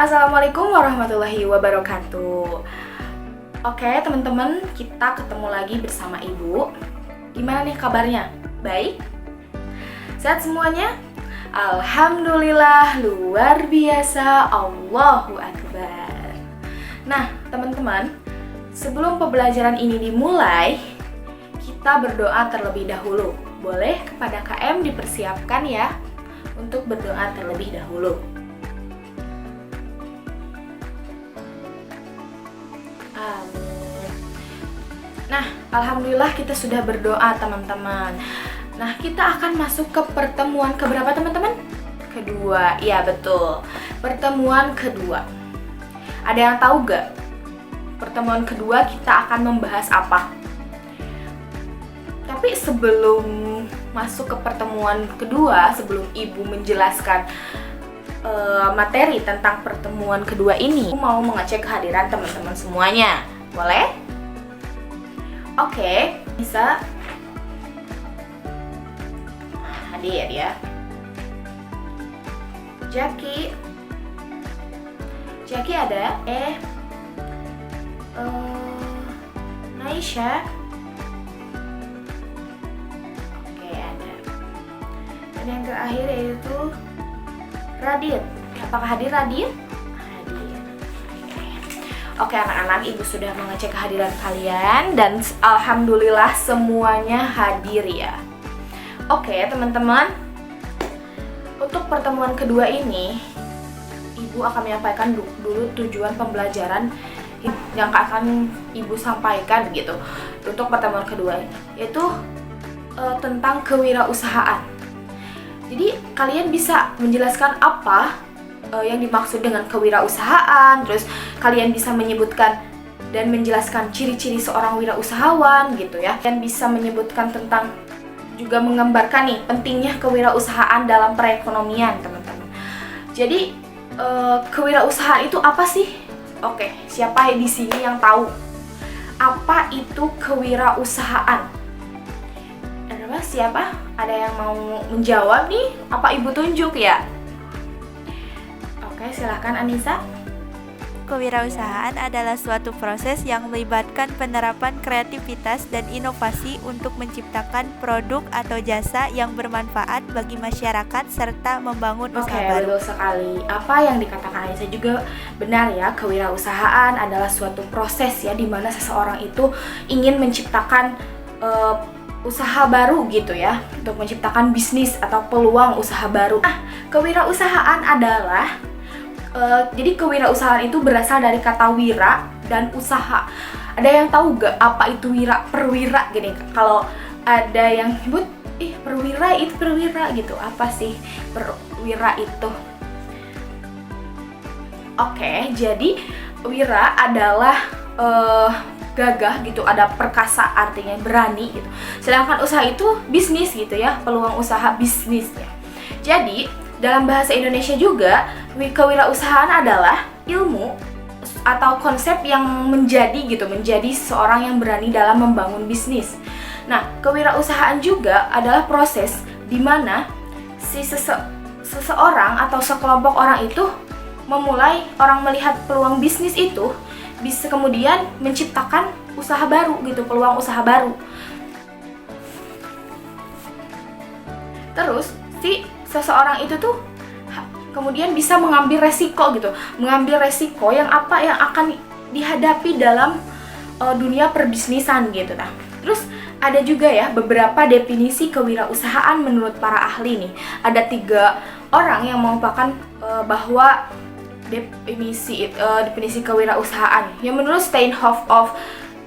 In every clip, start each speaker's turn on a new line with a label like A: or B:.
A: Assalamualaikum warahmatullahi wabarakatuh. Oke teman-teman, kita ketemu lagi bersama Ibu. Gimana nih kabarnya? Baik? Sehat semuanya? Alhamdulillah, luar biasa, Allahu Akbar. Nah teman-teman, sebelum pembelajaran ini dimulai, kita berdoa terlebih dahulu. Boleh kepada KM dipersiapkan ya untuk berdoa terlebih dahulu. Nah, alhamdulillah kita sudah berdoa teman-teman. Nah, kita akan masuk ke pertemuan keberapa teman-teman? Kedua, iya betul. Pertemuan kedua. Ada yang tahu gak? Pertemuan kedua kita akan membahas apa? Tapi sebelum masuk ke pertemuan kedua, sebelum Ibu menjelaskan materi tentang pertemuan kedua ini, aku mau mengecek kehadiran teman-teman semuanya. Boleh? Oke, bisa hadir ya. Jackie ada. Naisha. Oke, ada. Dan yang terakhir yaitu Radit. Apakah hadir Radit? Oke anak-anak, Ibu sudah mengecek kehadiran kalian dan alhamdulillah semuanya hadir ya. Oke teman-teman, untuk pertemuan kedua ini Ibu akan menyampaikan dulu tujuan pembelajaran yang akan Ibu sampaikan gitu untuk pertemuan kedua ini, yaitu tentang kewirausahaan. Jadi kalian bisa menjelaskan apa yang dimaksud dengan kewirausahaan, terus kalian bisa menyebutkan dan menjelaskan ciri-ciri seorang wirausahawan gitu ya. Dan bisa menyebutkan tentang, juga menggambarkan nih pentingnya kewirausahaan dalam perekonomian teman-teman. Jadi kewirausahaan itu apa sih? Oke, siapa di sini yang tahu apa itu kewirausahaan? Siapa? Ada yang mau menjawab nih? Apa Ibu tunjuk ya? Oke, silahkan Anissa.
B: Kewirausahaan adalah suatu proses yang melibatkan penerapan kreativitas dan inovasi untuk menciptakan produk atau jasa yang bermanfaat bagi masyarakat serta membangun usaha baru.
A: Betul sekali. Apa yang dikatakan Anissa juga benar ya. Kewirausahaan adalah suatu proses ya, di mana seseorang itu ingin menciptakan usaha baru gitu ya, untuk menciptakan bisnis atau peluang usaha baru. Nah, kewirausahaan adalah jadi kewirausahaan itu berasal dari kata wira dan usaha. Ada yang tahu gak apa itu wira? Perwira gini. Kalau ada yang nyebut, perwira gitu. Apa sih perwira itu? Oke, jadi wira adalah gagah gitu, ada perkasa artinya berani gitu. Sedangkan usaha itu bisnis gitu ya, peluang usaha bisnis ya. Jadi dalam bahasa Indonesia juga, kewirausahaan adalah ilmu atau konsep yang menjadi seorang yang berani dalam membangun bisnis. Nah, kewirausahaan juga adalah proses di mana si seseorang atau sekelompok orang itu orang melihat peluang bisnis itu bisa kemudian menciptakan usaha baru gitu, peluang usaha baru. Terus si seseorang itu tuh kemudian bisa mengambil resiko gitu, mengambil resiko yang akan dihadapi dalam dunia perbisnisan gitu. Nah, terus ada juga ya beberapa definisi kewirausahaan menurut para ahli nih. Ada 3 orang yang merupakan bahwa definisi kewirausahaan. Yang menurut Steinhoff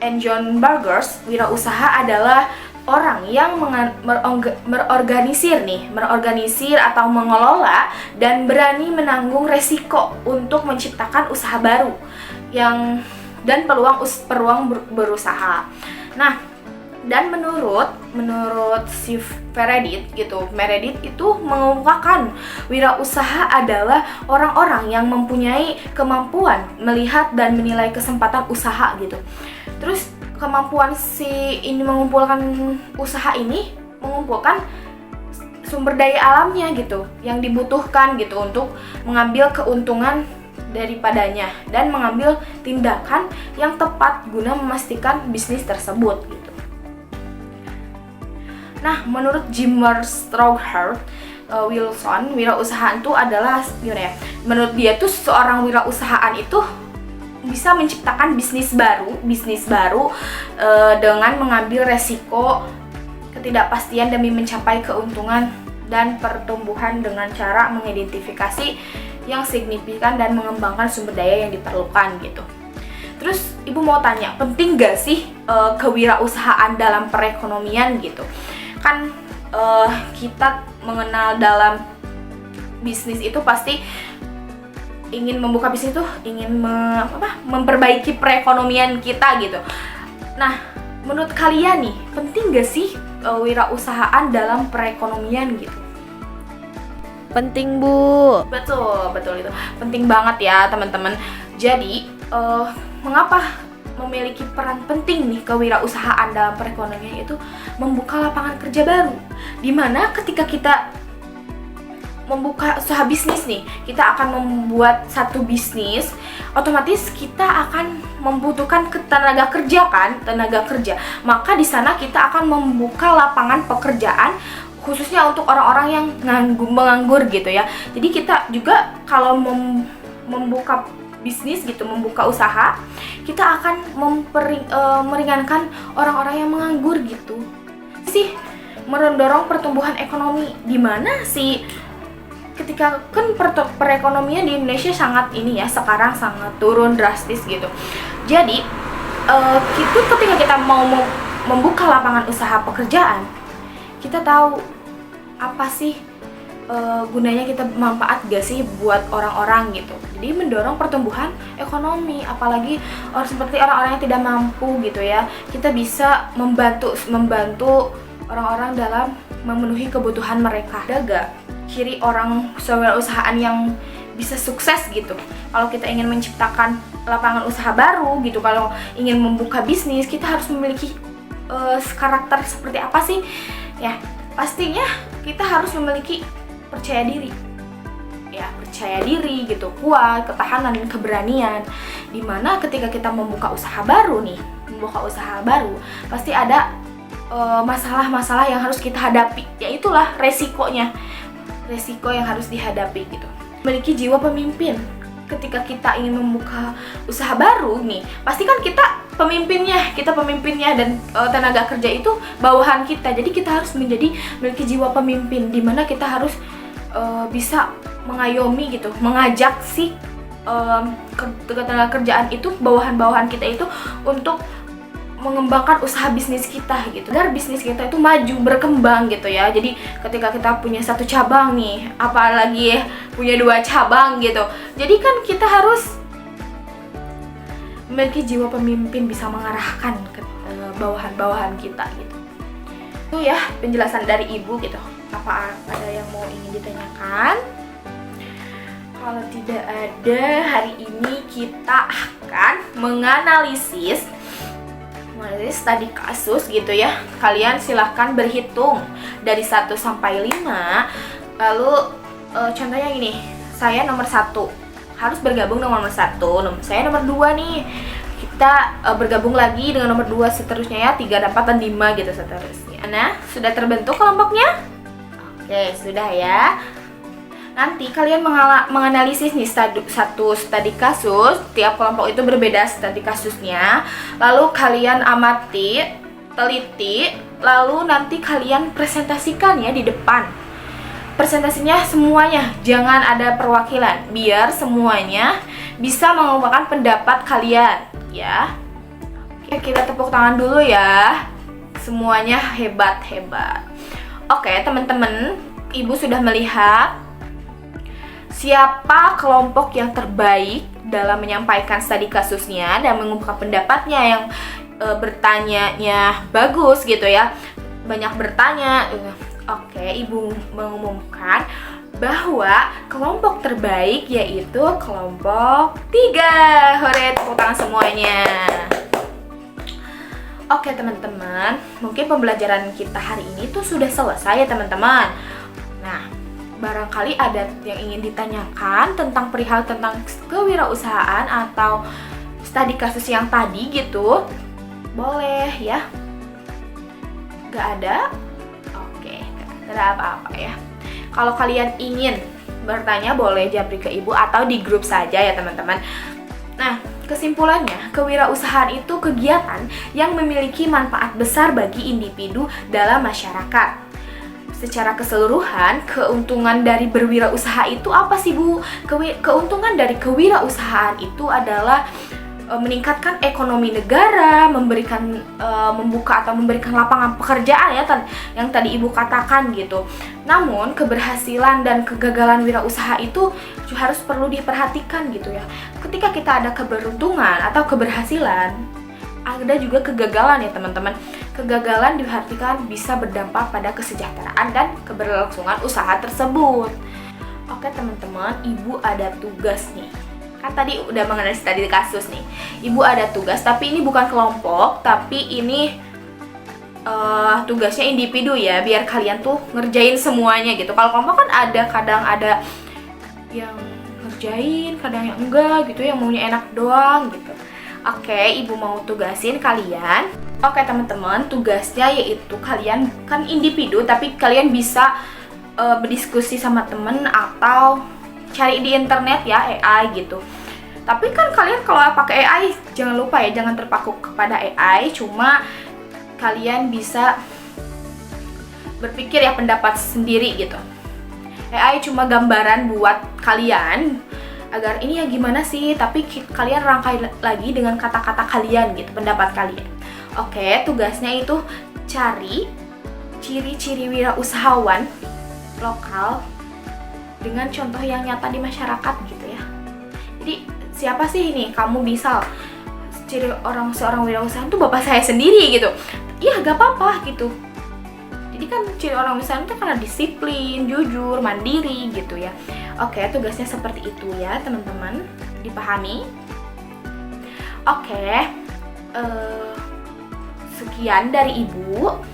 A: and John Burgers, wirausaha adalah orang yang merorganisir atau mengelola dan berani menanggung resiko untuk menciptakan usaha baru dan peluang berusaha. Nah, dan menurut si Meredith itu mengungkapkan wirausaha adalah orang-orang yang mempunyai kemampuan melihat dan menilai kesempatan usaha gitu. Terus kemampuan mengumpulkan usaha ini mengumpulkan sumber daya alamnya gitu yang dibutuhkan gitu untuk mengambil keuntungan daripadanya dan mengambil tindakan yang tepat guna memastikan bisnis tersebut gitu. Nah, menurut Jimmer Strouhart Wilson, wirausahaan itu adalah gimana ya? Menurut dia tuh seorang wirausahaan itu bisa menciptakan bisnis baru dengan mengambil resiko ketidakpastian demi mencapai keuntungan dan pertumbuhan dengan cara mengidentifikasi yang signifikan dan mengembangkan sumber daya yang diperlukan gitu. Terus ibu mau tanya, penting gak sih kewirausahaan dalam perekonomian gitu? Kan kita mengenal dalam bisnis itu pasti ingin membuka bisnis itu ingin memperbaiki perekonomian kita gitu. Nah, menurut kalian nih, penting gak sih wirausahaan dalam perekonomian gitu?
B: Penting, Bu.
A: Betul itu. Penting banget ya, teman-teman. Jadi, mengapa memiliki peran penting nih kewirausahaan dalam perekonomian itu membuka lapangan kerja baru. Dimana ketika kita membuka usaha bisnis nih, kita akan membuat satu bisnis, otomatis kita akan membutuhkan tenaga kerja. Maka di sana kita akan membuka lapangan pekerjaan khususnya untuk orang-orang yang menganggur gitu ya. Jadi kita juga kalau membuka bisnis gitu, membuka usaha, kita akan meringankan orang-orang yang menganggur gitu. Sih mendorong pertumbuhan ekonomi, di mana sih ketika kan perekonomian di Indonesia sekarang sangat turun drastis gitu. Jadi ketika kita mau membuka lapangan usaha pekerjaan, kita tahu apa sih gunanya, kita manfaat gak sih buat orang-orang gitu. Jadi mendorong pertumbuhan ekonomi, apalagi seperti orang-orang yang tidak mampu gitu ya. Kita bisa membantu orang-orang dalam memenuhi kebutuhan mereka. Ada gak ciri orang wirausahaan yang bisa sukses gitu? Kalau kita ingin menciptakan lapangan usaha baru gitu, kalau ingin membuka bisnis, kita harus memiliki karakter seperti apa sih? Ya, pastinya kita harus memiliki percaya diri gitu, kuat, ketahanan, keberanian. Dimana ketika kita membuka usaha baru, pasti ada masalah-masalah yang harus kita hadapi, yaitulah resiko yang harus dihadapi gitu. Memiliki jiwa pemimpin. Ketika kita ingin membuka usaha baru nih, pasti kan kita pemimpinnya dan tenaga kerja itu bawahan kita. Jadi kita harus memiliki jiwa pemimpin, dimana kita harus bisa mengayomi gitu, mengajak si tenaga kerjaan itu, bawahan kita itu untuk mengembangkan usaha bisnis kita gitu, agar bisnis kita itu maju, berkembang gitu ya. Jadi ketika kita punya satu cabang nih, apalagi punya 2 cabang gitu, jadi kan kita harus memiliki jiwa pemimpin, bisa mengarahkan ke bawahan kita gitu. Itu ya penjelasan dari ibu gitu. Apa ada yang ingin ditanyakan? Kalau tidak ada, hari ini kita akan menganalisis studi kasus gitu ya. Kalian silahkan berhitung dari 1 sampai 5. Lalu contohnya gini, saya nomor 1 harus bergabung dengan nomor 1, saya nomor 2 nih, kita bergabung lagi dengan nomor 2, seterusnya ya, 3, 4, dan 5 gitu seterusnya. Nah, sudah terbentuk kelompoknya? Oke, sudah ya. Nanti kalian menganalisis nih satu studi kasus, tiap kelompok itu berbeda studi kasusnya. Lalu kalian amati, teliti, lalu nanti kalian presentasikan ya di depan. Presentasinya semuanya, jangan ada perwakilan, biar semuanya bisa mengungkapkan pendapat kalian ya. Oke, kita tepuk tangan dulu ya. Semuanya hebat-hebat. Oke, teman-teman, ibu sudah melihat siapa kelompok yang terbaik dalam menyampaikan studi kasusnya dan mengungkapkan pendapatnya, yang bertanyanya bagus gitu ya, banyak bertanya. Oke, ibu mengumumkan bahwa kelompok terbaik yaitu kelompok 3. Hore, tepuk tangan semuanya. Oke teman-teman, mungkin pembelajaran kita hari ini tuh sudah selesai ya teman-teman. Nah, barangkali ada yang ingin ditanyakan tentang perihal tentang kewirausahaan atau studi kasus yang tadi gitu, boleh ya. Gak ada? Oke, gak ada apa-apa ya. Kalau kalian ingin bertanya boleh japri ke ibu atau di grup saja ya teman-teman. Nah, kesimpulannya, kewirausahaan itu kegiatan yang memiliki manfaat besar bagi individu dalam masyarakat. Secara keseluruhan, keuntungan dari berwirausaha itu apa sih Bu? Keuntungan dari kewirausahaan itu adalah meningkatkan ekonomi negara, membuka atau memberikan lapangan pekerjaan ya yang tadi Ibu katakan gitu. Namun keberhasilan dan kegagalan wirausaha itu harus perlu diperhatikan gitu ya. Ketika kita ada keberuntungan atau keberhasilan, ada juga kegagalan ya teman-teman. Kegagalan diartikan bisa berdampak pada kesejahteraan dan keberlangsungan usaha tersebut. Oke teman-teman, Ibu ada tugas nih. Kan tadi udah mengenai studi kasus nih. Ibu ada tugas, tapi ini bukan kelompok, tapi ini tugasnya individu ya, biar kalian tuh ngerjain semuanya gitu. Kalau kelompok kan kadang ada yang ngerjain, kadang yang enggak gitu, yang maunya enak doang gitu. Oke, Ibu mau tugasin kalian. Oke teman-teman, tugasnya yaitu kalian kan individu, tapi kalian bisa berdiskusi sama temen atau cari di internet ya, AI gitu. Tapi kan kalian kalau pakai AI jangan lupa ya, jangan terpaku kepada AI, cuma kalian bisa berpikir ya pendapat sendiri gitu. AI cuma gambaran buat kalian agar ini ya gimana sih, tapi kalian rangkai lagi dengan kata-kata kalian gitu, pendapat kalian. Oke, tugasnya itu cari ciri-ciri wirausahawan lokal dengan contoh yang nyata di masyarakat gitu ya. Jadi siapa sih ini? Kamu misal ciri seorang wirausahawan itu bapak saya sendiri gitu. Iya gak apa-apa gitu. Jadi kan ciri orang wirausahawan itu karena disiplin, jujur, mandiri gitu ya. Oke, tugasnya seperti itu ya teman-teman. Dipahami? Oke, sekian dari Ibu.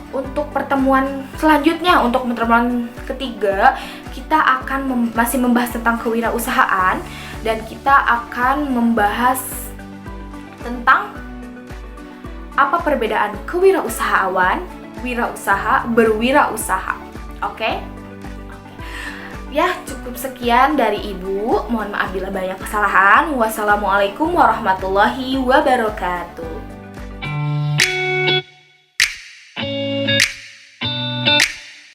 A: Untuk pertemuan selanjutnya, untuk pertemuan ketiga, kita akan masih membahas tentang kewirausahaan dan kita akan membahas tentang apa perbedaan kewirausahaan, wirausaha, berwirausaha. Oke? Ya, cukup sekian dari Ibu. Mohon maaf bila banyak kesalahan. Wassalamualaikum warahmatullahi wabarakatuh.